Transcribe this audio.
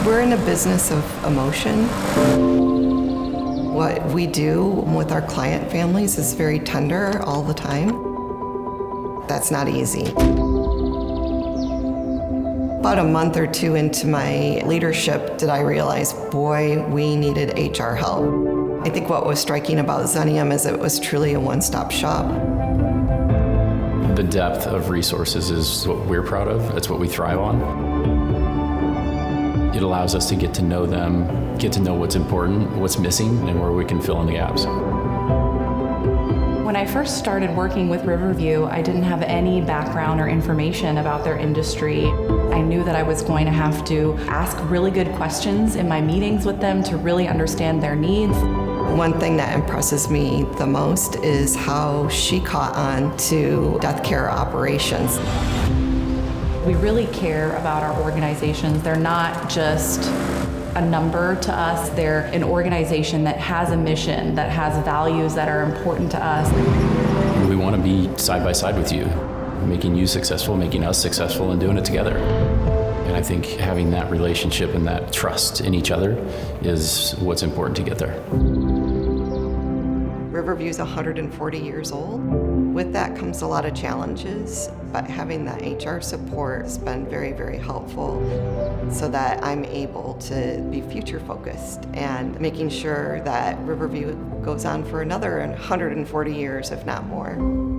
We're in a business of emotion. What we do with our client families is very tender all the time. That's not easy. About a month or two into my leadership did I realize, boy, we needed HR help. I think what was striking about Zenium is it was truly a one-stop shop. The depth of resources is what we're proud of. It's what we thrive on. It allows us to get to know them, get to know what's important, what's missing, and where we can fill in the gaps. When I first started working with Riverview, I didn't have any background or information about their industry. I knew that I was going to have to ask really good questions in my meetings with them to really understand their needs. One thing that impresses me the most is how she caught on to death care operations. We really care about our organizations. They're not just a number to us. They're an organization that has a mission, that has values that are important to us. We want to be side by side with you, making you successful, making us successful, and doing it together. And I think having that relationship and that trust in each other is what's important to get there. Riverview's 140 years old. With that comes a lot of challenges, but having that HR support has been very, very helpful so that I'm able to be future focused and making sure that Riverview goes on for another 140 years, if not more.